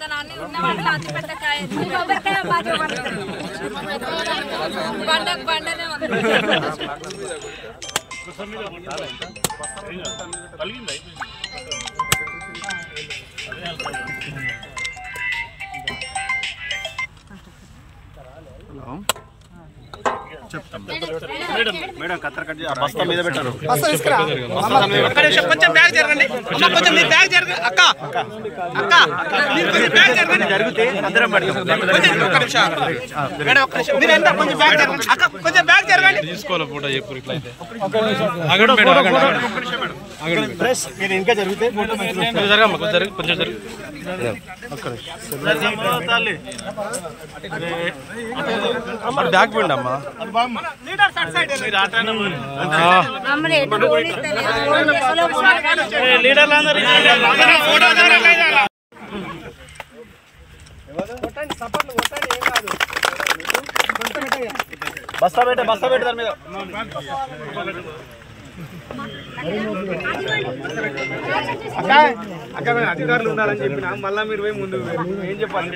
దాన్ని ఉన్న వాటిలో అతి పెద్ద కాయ కొబ్బరికాయ బాగా బండనే ఉంది. మేడం కత్తెర కట్ చేసి బస్తా మీద పెట్టారు. కొంచెం బ్యాగ్ జరగండి, కొంచెం మీ బ్యాగ్ జరగండి. అక్క అక్క బ్యాగ్ జరగండి, జరిగితే అందరం పడతాం. ఒక్క నిమిషం మేడం, ఒక్క నిమిషం మీరు ఎంత కొంచెం బ్యాగ్ జరగండి. అక్క కొంచెం బ్యాగ్ జరగండి. తీసుకోవాలి ఫోటో చెప్పు ఇట్లా అయితే మీరు ఇంకా జరిగితే జరగమ్మా కొంచెం జరుగు. బ్యాగ్ పోయిండి అమ్మా. బస్తా పెట్టే దాని మీద అధికారులు ఉండాలని చెప్పిన మళ్ళా మీరు పోయి ముందు ఏం చెప్పాలి?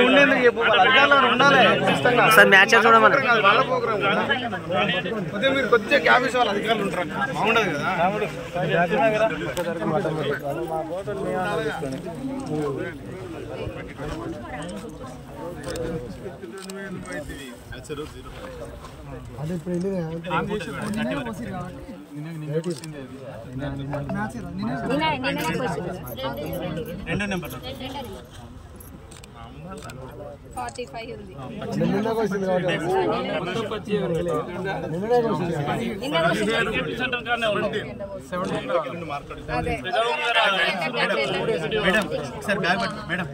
ఉండేందుకు చెప్పు, అధికారులు ఉండాలి సార్. మ్యాచ్ చూడమని వాళ్ళ ప్రోగ్రామ్ కొద్దిగా మీరు కొద్దిగా క్యాబేజ్ వాళ్ళ అధికారులు ఉంటారు, బాగుండదు కదా. రెండో నెంబర్ 45 ఉంది. సార్ బ్యాగ్ మేడం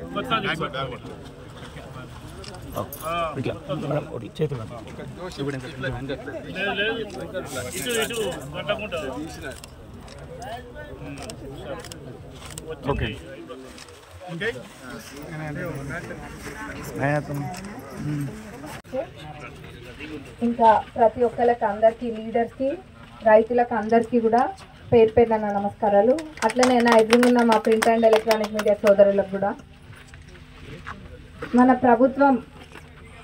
చేతులు ఓకే. ఇంకా ప్రతి ఒక్కరికి అందరికీ లీడర్స్కి రైతులకు అందరికీ కూడా పేరు పేరున నమస్కారాలు. అట్లనే నా ఎదురున్న మా ప్రింట్ అండ్ ఎలక్ట్రానిక్ మీడియా సోదరులకు కూడా. మన ప్రభుత్వం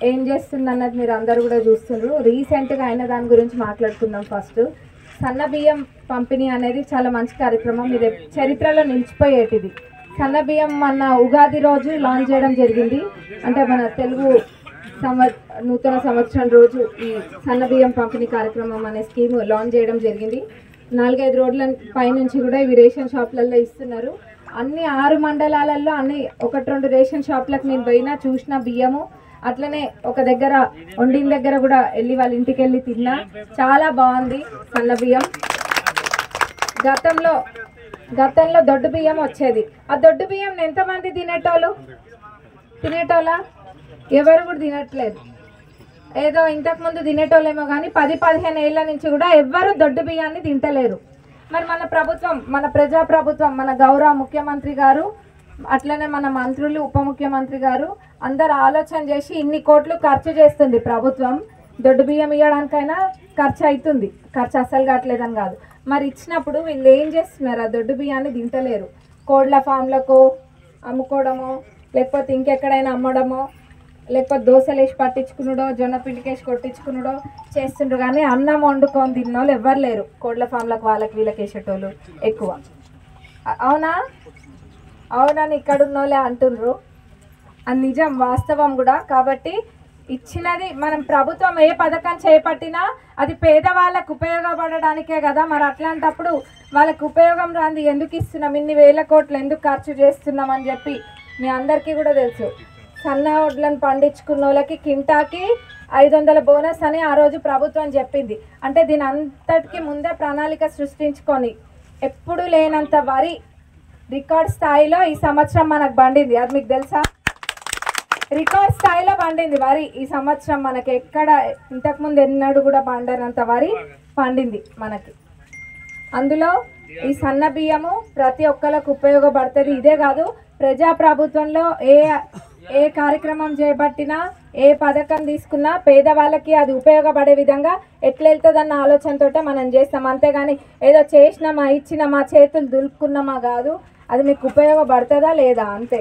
ఏం చేస్తుందన్నది మీరు అందరూ కూడా చూస్తున్నారు. రీసెంట్గా అయిన దాని గురించి మాట్లాడుకుందాం. ఫస్ట్ సన్న బియ్యం పంపిణీ అనేది చాలా మంచి కార్యక్రమం. ఇది చరిత్రలో నిలిచిపోయేటిది. సన్న బియ్యం మన ఉగాది రోజు లాంచ్ చేయడం జరిగింది. అంటే మన తెలుగు నూతన సంవత్సరం రోజు ఈ సన్న బియ్యం పంపిణీ కార్యక్రమం అనే స్కీమ్ లాంచ్ చేయడం జరిగింది. 4-5 రోడ్ల పైనుంచి కూడా ఇవి రేషన్ షాప్లలో ఇస్తున్నారు. అన్ని 6 మండలాలలో అన్ని 1-2 రేషన్ షాప్లకు నేను పోయినా చూసిన బియ్యము. అట్లనే ఒక దగ్గర వండిన దగ్గర కూడా వెళ్ళి వాళ్ళ ఇంటికి వెళ్ళి తిన్నా. చాలా బాగుంది సన్న బియ్యం. గతంలో దొడ్డు బియ్యం వచ్చేది. ఆ దొడ్డు బియ్యం ఎంతమంది తినేటోళ్ళ ఎవరు కూడా తినట్లేదు. ఏదో ఇంతకుముందు తినేటోళ్ళేమో కానీ 10-15 ఏళ్ళ నుంచి కూడా ఎవ్వరు దొడ్డు బియ్యాన్ని తింటలేరు. మరి మన ప్రభుత్వం, మన ప్రజాప్రభుత్వం, మన గౌరవ ముఖ్యమంత్రి గారు, అట్లనే మన మంత్రులు, ఉప ముఖ్యమంత్రి గారు అందరు ఆలోచన చేసి ఇన్ని కోట్లు ఖర్చు చేస్తుంది ప్రభుత్వం. దొడ్డు బియ్యం ఇవ్వడానికైనా ఖర్చు అవుతుంది, ఖర్చు అస్సలు కావట్లేదని కాదు. మరి ఇచ్చినప్పుడు వీళ్ళు ఏం చేస్తున్నారు? ఆ దొడ్డు బియ్యాన్ని తింటలేరు. కోళ్ళ ఫామ్లకు అమ్ముకోవడమో, లేకపోతే ఇంకెక్కడైనా అమ్మడమో, లేకపోతే దోశలు వేసి పట్టించుకున్నాడో, జొన్న పిండికేసి కొట్టించుకున్నాడో చేస్తుండ్రు. కానీ అన్నం వండుకొని తిన్నోళ్ళు ఎవ్వరు లేరు. కోళ్ళ ఫామ్లకు వాళ్ళకి వీళ్ళకి వేసేటోళ్ళు ఎక్కువ. అవునని ఇక్కడ ఉన్నోళ్ళే అంటుండ్రు. అది నిజం, వాస్తవం కూడా. కాబట్టి ఇచ్చినది మనం ప్రభుత్వం ఏ పథకం చేపట్టినా అది పేదవాళ్ళకు ఉపయోగపడడానికే కదా. మరి అట్లాంటప్పుడు వాళ్ళకు ఉపయోగం రాంది ఎందుకు ఇస్తున్నాం, ఇన్ని వేల కోట్లు ఎందుకు ఖర్చు చేస్తున్నాం అని చెప్పి మీ అందరికీ కూడా తెలుసు. సన్న వడ్లను పండించుకున్న వాళ్ళకి కింటాకి 500 బోనస్ అని ఆ రోజు ప్రభుత్వం చెప్పింది. అంటే దీని అంతటికి ముందే ప్రణాళిక సృష్టించుకొని ఎప్పుడు లేనంత వరి రికార్డ్ స్థాయిలో ఈ సంవత్సరం మనకు పండింది. అది మీకు తెలుసా? రికార్డ్ స్థాయిలో పండింది వరి ఈ సంవత్సరం. మనకి ఎక్కడ ఇంతకుముందు ఎన్నడూ కూడా పండనంత వరి పండింది మనకి. అందులో ఈ సన్న బియ్యము ప్రతి ఒక్కరికి ఉపయోగపడుతుంది. ఇదే కాదు, ప్రజాప్రభుత్వంలో ఏ కార్యక్రమం చేపట్టినా, ఏ పథకం తీసుకున్నా పేదవాళ్ళకి అది ఉపయోగపడే విధంగా ఎట్లా వెళ్తుందన్న ఆలోచనతో మనం చేస్తాం. అంతేగాని ఏదో చేసినామా, ఇచ్చినామా, చేతులు దులుపుకున్నామా కాదు. అది మీకు ఉపయోగపడుతుందా లేదా అంతే.